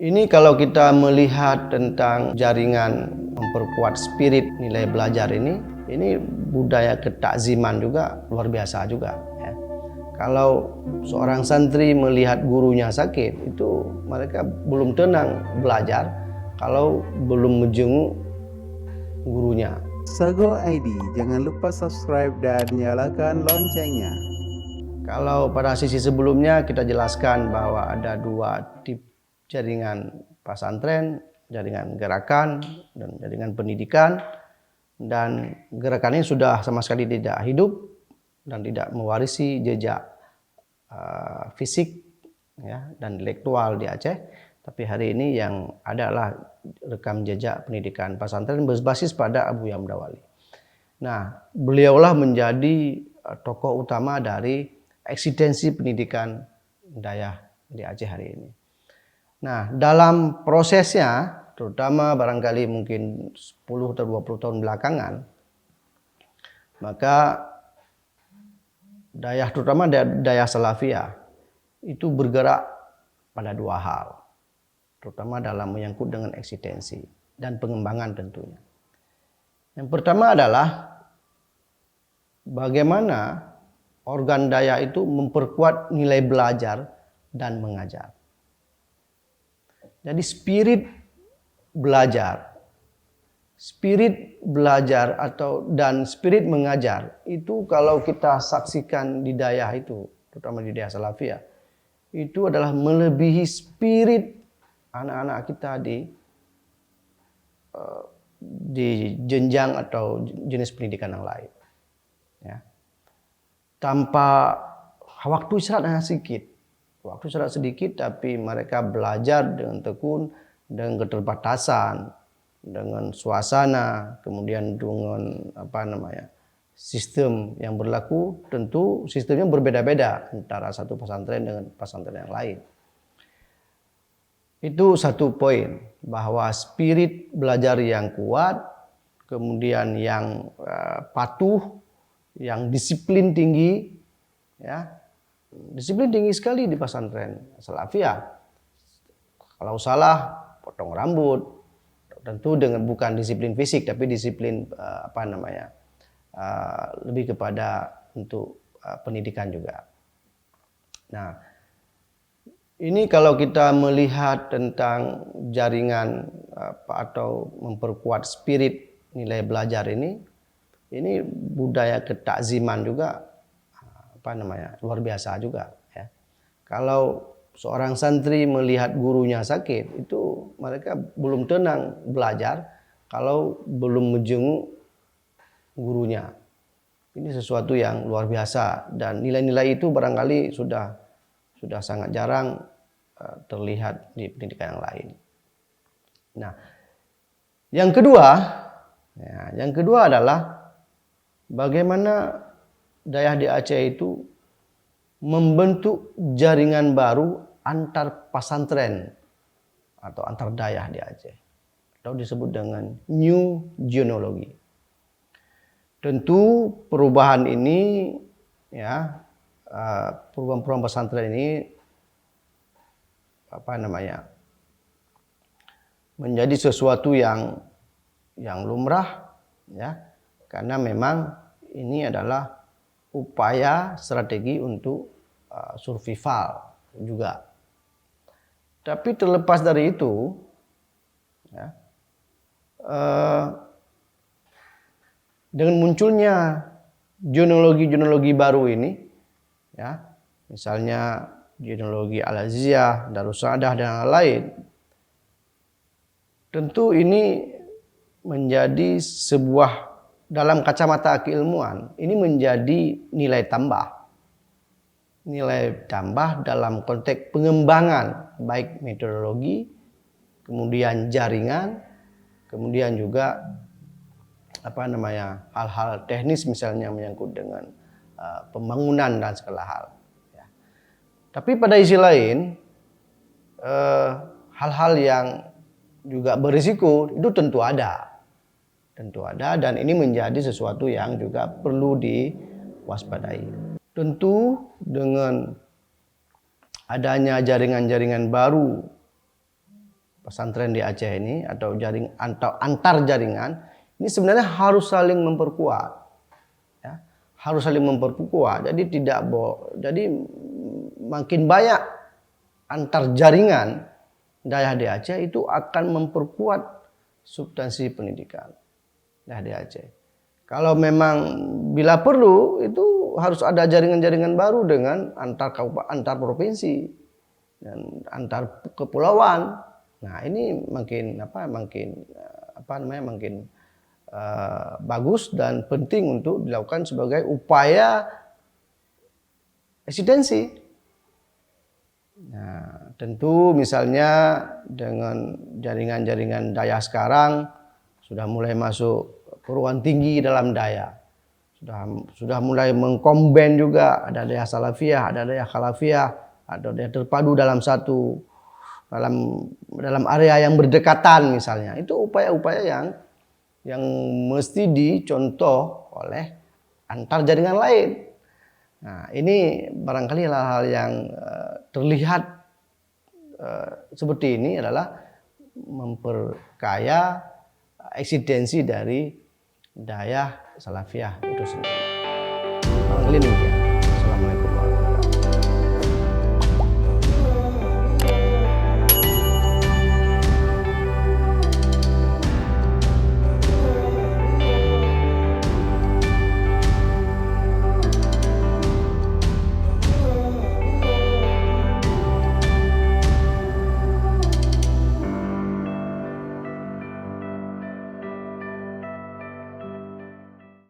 Ini kalau kita melihat tentang jaringan memperkuat spirit nilai belajar ini budaya ketakziman juga luar biasa juga. Ya. Kalau seorang santri melihat gurunya sakit, itu mereka belum tenang belajar kalau belum menjenguk gurunya. Sago ID, jangan lupa subscribe dan nyalakan loncengnya. Kalau pada sisi sebelumnya kita jelaskan bahwa ada dua tip jaringan pesantren, jaringan gerakan, dan jaringan pendidikan. Dan gerakan ini sudah sama sekali tidak hidup dan tidak mewarisi jejak fisik ya, dan intelektual di Aceh. Tapi hari ini yang adalah rekam jejak pendidikan pesantren berbasis pada Abu Yamda Wali. Nah, beliaulah menjadi tokoh utama dari eksistensi pendidikan Dayah di Aceh hari ini. Nah, dalam prosesnya, terutama barangkali mungkin 10 atau 20 tahun belakangan, maka Dayah, terutama Dayah Salafiyah, itu bergerak pada dua hal, terutama dalam menyangkut dengan eksistensi dan pengembangan tentunya. Yang pertama adalah bagaimana organ Dayah itu memperkuat nilai belajar dan mengajar. Jadi spirit belajar dan spirit mengajar itu kalau kita saksikan di Dayah itu, terutama di Dayah Salafiyah, itu adalah melebihi spirit anak-anak kita di jenjang atau jenis pendidikan yang lain. Ya. Tanpa waktu istirahat sedikit. Waktu istirahat sedikit, tapi mereka belajar dengan tekun, dengan keterbatasan, dengan suasana, kemudian dengan sistem yang berlaku. Tentu sistemnya berbeda-beda antara satu pesantren dengan pesantren yang lain. Itu satu poin, bahwa spirit belajar yang kuat, kemudian yang patuh, yang disiplin tinggi, ya. Disiplin tinggi sekali di pesantren Salafiyah. Kalau salah potong rambut, tentu dengan bukan disiplin fisik tapi disiplin lebih kepada untuk pendidikan juga. Nah, ini kalau kita melihat tentang jaringan atau memperkuat spirit nilai belajar ini budaya ketakziman juga luar biasa juga ya. Kalau seorang santri melihat gurunya sakit, itu mereka belum tenang belajar kalau belum menjenguk gurunya. Ini sesuatu yang luar biasa, dan nilai-nilai itu barangkali sudah sangat jarang terlihat di pendidikan yang lain. Nah, yang kedua adalah bagaimana Dayah di Aceh itu membentuk jaringan baru antar pesantren atau antar dayah di Aceh, atau disebut dengan new genealogy. Tentu perubahan ini perubahan pesantren ini menjadi sesuatu yang lumrah ya, karena memang ini adalah upaya strategi untuk survival juga. Tapi terlepas dari itu, ya, dengan munculnya genealogi baru ini, ya, misalnya genealogi Al-Aziziyah, Darussadah dan lain, tentu ini menjadi sebuah, dalam kacamata keilmuan, ini menjadi nilai tambah dalam konteks pengembangan baik metodologi, kemudian jaringan, kemudian juga hal-hal teknis misalnya menyangkut dengan pembangunan dan segala hal. Ya. Tapi pada sisi lain, hal-hal yang juga berisiko itu tentu ada, dan ini menjadi sesuatu yang juga perlu diwaspadai. Tentu dengan adanya jaringan-jaringan baru pesantren di Aceh ini atau antar jaringan ini sebenarnya harus saling memperkuat, ya. Harus saling memperkuat. Jadi makin banyak antar jaringan daerah di Aceh itu akan memperkuat substansi pendidikan daerah di Aceh. Kalau memang bila perlu itu harus ada jaringan-jaringan baru dengan antar provinsi dan antar kepulauan. Nah, ini makin bagus dan penting untuk dilakukan sebagai upaya eksistensi. Nah, tentu misalnya dengan jaringan-jaringan daya sekarang sudah mulai masuk perguruan tinggi dalam daya. Sudah mulai mengkomben juga, ada daya salafiyah, ada daya khalafiyah, ada daya terpadu dalam area yang berdekatan misalnya. Itu upaya-upaya yang mesti dicontoh oleh antar jaringan lain. Nah, ini barangkali hal-hal yang terlihat seperti ini adalah memperkaya eksistensi dari daya salafiyah itu sendiri. Barangkali demikian.